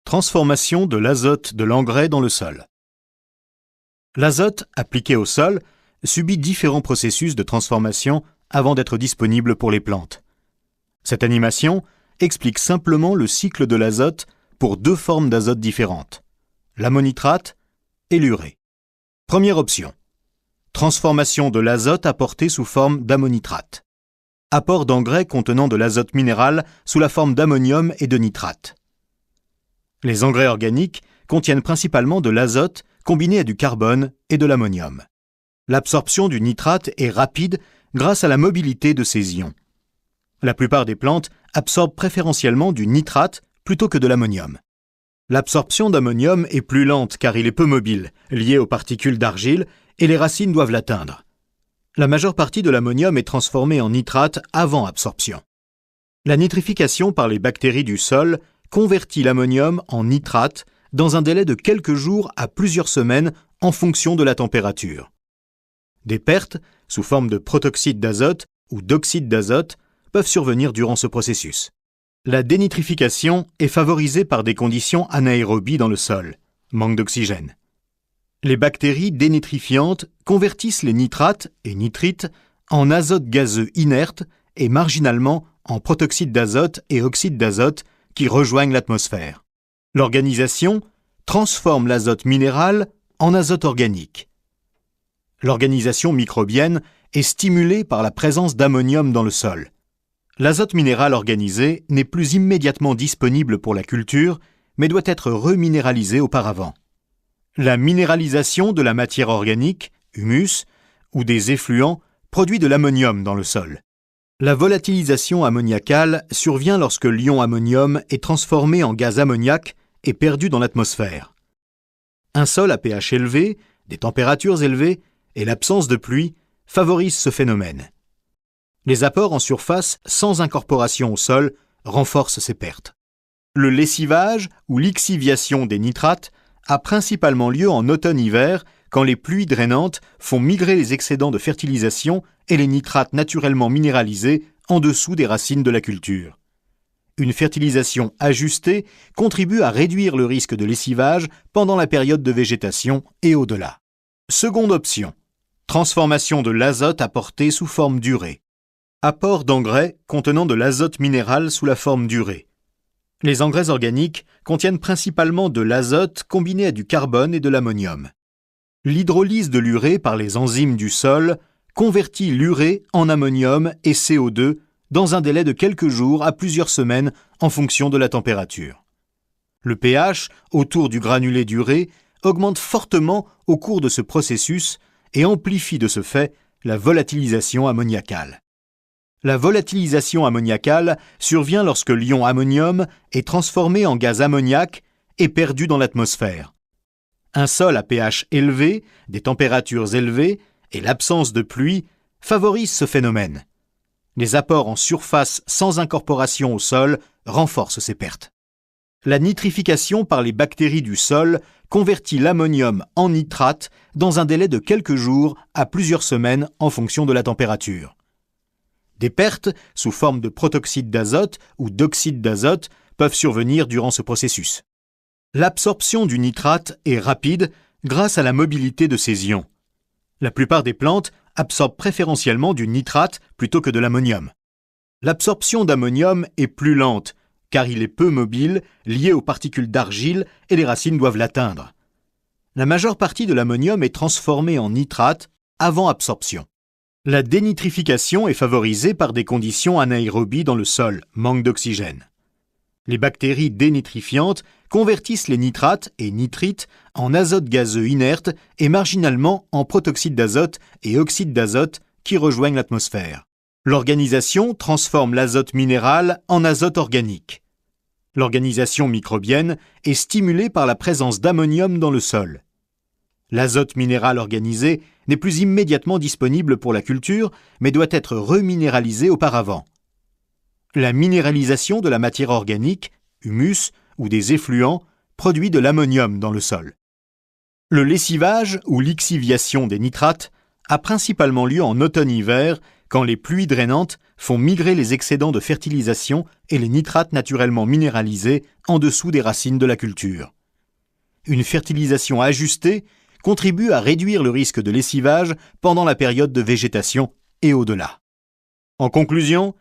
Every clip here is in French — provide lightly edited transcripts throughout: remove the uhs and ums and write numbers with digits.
Transformation de l'azote de l'engrais dans le sol. L'azote, appliqué au sol, subit différents processus de transformation avant d'être disponible pour les plantes. Cette animation explique simplement le cycle de l'azote pour deux formes d'azote différentes, l'ammonitrate et l'urée. Première option. Transformation de l'azote apporté sous forme d'ammonitrate. Apport d'engrais contenant de l'azote minéral sous la forme d'ammonium et de nitrate. Les engrais organiques contiennent principalement de l'azote combiné à du carbone et de l'ammonium. L'absorption du nitrate est rapide grâce à la mobilité de ces ions. La plupart des plantes absorbent préférentiellement du nitrate plutôt que de l'ammonium. L'absorption d'ammonium est plus lente car il est peu mobile, lié aux particules d'argile, et les racines doivent l'atteindre. La majeure partie de l'ammonium est transformée en nitrate avant absorption. La nitrification par les bactéries du sol convertit l'ammonium en nitrate dans un délai de quelques jours à plusieurs semaines en fonction de la température. Des pertes, sous forme de protoxyde d'azote ou d'oxyde d'azote, peuvent survenir durant ce processus. La dénitrification est favorisée par des conditions anaérobies dans le sol, manque d'oxygène. Les bactéries dénitrifiantes convertissent les nitrates et nitrites en azote gazeux inerte et marginalement en protoxyde d'azote et oxyde d'azote qui rejoignent l'atmosphère. L'organisation transforme l'azote minéral en azote organique. L'organisation microbienne est stimulée par la présence d'ammonium dans le sol. L'azote minéral organisé n'est plus immédiatement disponible pour la culture, mais doit être reminéralisé auparavant. La minéralisation de la matière organique, humus, ou des effluents produit de l'ammonium dans le sol. La volatilisation ammoniacale survient lorsque l'ion ammonium est transformé en gaz ammoniaque et perdu dans l'atmosphère. Un sol à pH élevé, des températures élevées et l'absence de pluie favorisent ce phénomène. Les apports en surface sans incorporation au sol renforcent ces pertes. Le lessivage ou lixiviation des nitrates a principalement lieu en automne-hiver quand les pluies drainantes font migrer les excédents de fertilisation et les nitrates naturellement minéralisés en dessous des racines de la culture. Une fertilisation ajustée contribue à réduire le risque de lessivage pendant la période de végétation et au-delà. Seconde option. Transformation de l'azote apporté sous forme d'urée. Apport d'engrais contenant de l'azote minéral sous la forme d'urée. Les engrais organiques contiennent principalement de l'azote combiné à du carbone et de l'ammonium. L'hydrolyse de l'urée par les enzymes du sol convertit l'urée en ammonium et CO2 dans un délai de quelques jours à plusieurs semaines en fonction de la température. Le pH autour du granulé d'urée augmente fortement au cours de ce processus et amplifie de ce fait la volatilisation ammoniacale. La volatilisation ammoniacale survient lorsque l'ion ammonium est transformé en gaz ammoniaque et perdu dans l'atmosphère. Un sol à pH élevé, des températures élevées et l'absence de pluie favorisent ce phénomène. Les apports en surface sans incorporation au sol renforcent ces pertes. La nitrification par les bactéries du sol convertit l'ammonium en nitrate dans un délai de quelques jours à plusieurs semaines en fonction de la température. Des pertes, sous forme de protoxyde d'azote ou d'oxyde d'azote, peuvent survenir durant ce processus. L'absorption du nitrate est rapide grâce à la mobilité de ces ions. La plupart des plantes absorbent préférentiellement du nitrate plutôt que de l'ammonium. L'absorption d'ammonium est plus lente, car il est peu mobile, lié aux particules d'argile et les racines doivent l'atteindre. La majeure partie de l'ammonium est transformée en nitrate avant absorption. La dénitrification est favorisée par des conditions anaérobies dans le sol, manque d'oxygène. Les bactéries dénitrifiantes convertissent les nitrates et nitrites en azote gazeux inerte et marginalement en protoxyde d'azote et oxyde d'azote qui rejoignent l'atmosphère. L'organisation transforme l'azote minéral en azote organique. L'organisation microbienne est stimulée par la présence d'ammonium dans le sol. L'azote minéral organisé n'est plus immédiatement disponible pour la culture, mais doit être reminéralisé auparavant. La minéralisation de la matière organique, humus ou des effluents, produit de l'ammonium dans le sol. Le lessivage ou lixiviation des nitrates a principalement lieu en automne-hiver quand les pluies drainantes font migrer les excédents de fertilisation et les nitrates naturellement minéralisés en dessous des racines de la culture. Une fertilisation ajustée contribue à réduire le risque de lessivage pendant la période de végétation et au-delà. En conclusion,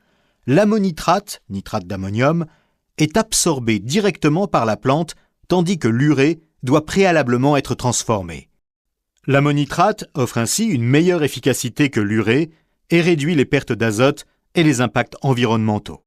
l'ammonitrate, nitrate d'ammonium, est absorbé directement par la plante tandis que l'urée doit préalablement être transformé. L'ammonitrate offre ainsi une meilleure efficacité que l'urée et réduit les pertes d'azote et les impacts environnementaux.